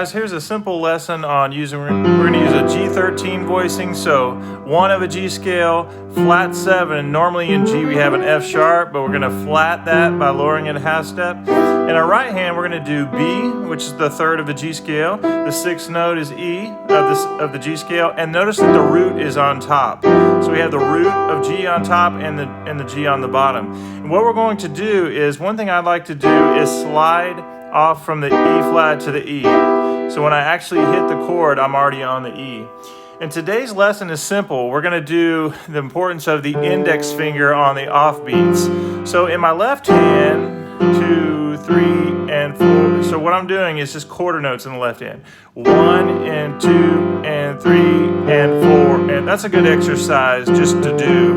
guys, here's a simple lesson on we're going to use a G13 voicing. So 1 of a G scale, flat 7. Normally in G we have an F sharp, but we're going to flat that by lowering it a half step. In our right hand we're going to do B, which is the 3rd of the G scale. The 6th note is E of the G scale, and notice that the root is on top. So we have the root of G on top and the G on the bottom. And what we're going to do is, one thing I'd like to do is slide off from the E flat to the E. So when I actually hit the chord, I'm already on the E. And today's lesson is simple. We're going to do the importance of the index finger on the off beats. So in my left hand, 2, 3, and 4. So what I'm doing is just quarter notes in the left hand. 1 and 2 and 3 and 4. And that's a good exercise just to do.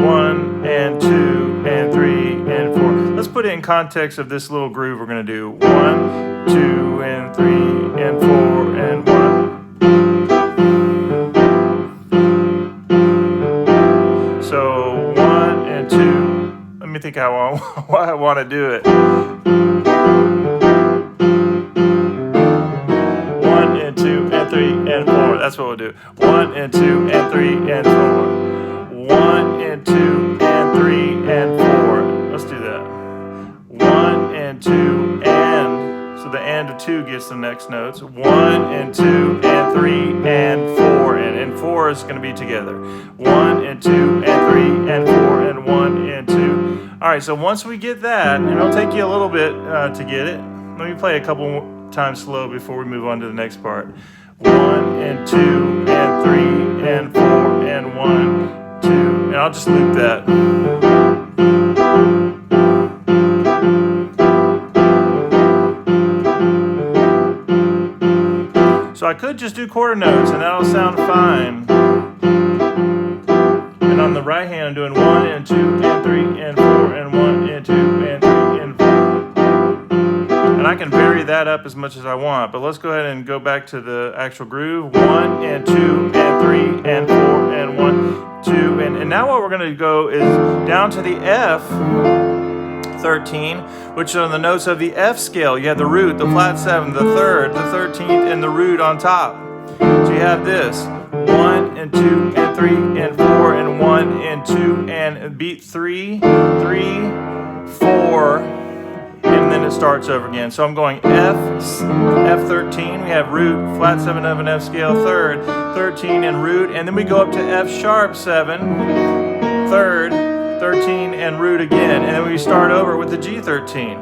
1 and 2 and 3 and 4. Let's put it in context of this little groove we're going to do. 1, 2, and 3, and 4, and 1. So 1 and 2. Let me think how I want to do it. 1 and 2 and 3 and 4. That's what we'll do. 1 and 2 and 3 and 4. 1 and 2 and 3 and 4. Let's do that. 1 and 2 and, so the and of 2 gets the next notes. 1 and 2 and 3 and 4, and 4 is going to be together. 1 and 2 and 3 and 4 and 1 and 2. All right, so once we get that, and it'll take you a little bit to get it. Let me play a couple times slow before we move on to the next part. 1 and 2 and 3 and 4 and 1, 2, and I'll just loop that. So I could just do quarter notes and that'll sound fine. And on the right hand I'm doing 1 and 2 and 3 and 4 and 1 and 2 and 3 and 4. And I can vary that up as much as I want, but let's go ahead and go back to the actual groove. 1 and 2 and 3 and 4 and 1, 2, and now what we're going to go is down to the F 13, which are the notes of the F scale. You have the root, the flat 7, the 3rd, the 13th, and the root on top. So you have this 1 and 2 and 3 and 4 and 1 and 2 and beat 3, 3, 4, and then it starts over again. So I'm going F13, we have root, flat 7 of an F scale, 3rd, 13, and root, and then we go up to F sharp 7, 3rd, 13, and root again, and then we start over with the G13.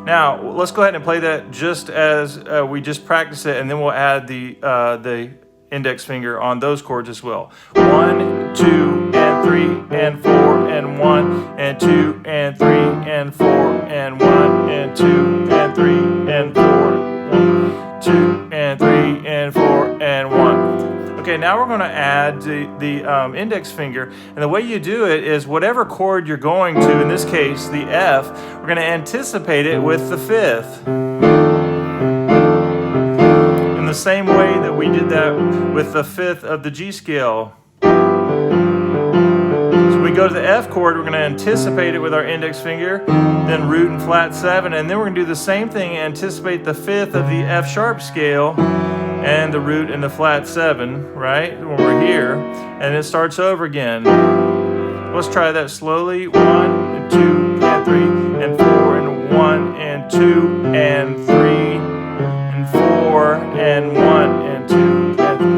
Now let's go ahead and play that just as we just practiced it, and then we'll add the index finger on those chords as well. 1, 2, and 3, and 4, and 1, and 2, and 3, and 4, and 1, and 2, and 3, and 4, 1, 2, and 3, and 4, and 1. Okay, now we're going to add the index finger, and the way you do it is whatever chord you're going to, in this case the F, we're going to anticipate it with the 5th. In the same way that we did that with the 5th of the G scale. So we go to the F chord, we're going to anticipate it with our index finger, then root and flat 7, and then we're going to do the same thing, anticipate the 5th of the F sharp scale, and the root and the flat 7, right, when we're here, and it starts over again. Let's try that slowly. 1 and 2 and 3 and 4 and 1 and 2 and 3 and 4 and 1 and 2 and 3.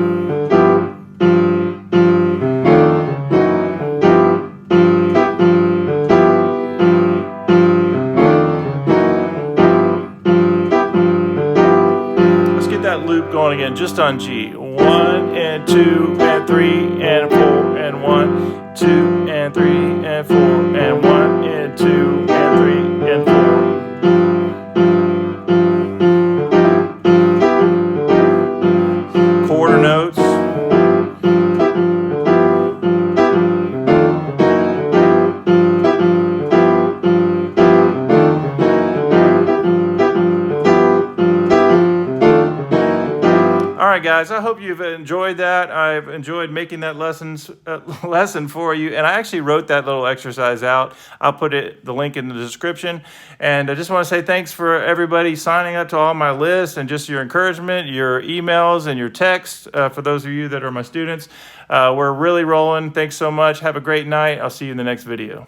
Going again, just on G. 1 and 2 and 3 and 4 and 1, 2 and 3 and 4 and 1 and 2 and 3 and 4. Quarter notes. Alright guys. guys, I hope you've enjoyed that. I've enjoyed making that lesson for you. And I actually wrote that little exercise out. I'll put the link in the description. And I just want to say thanks for everybody signing up to all my lists and just your encouragement, your emails, and your texts for those of you that are my students. We're really rolling. Thanks so much. Have a great night. I'll see you in the next video.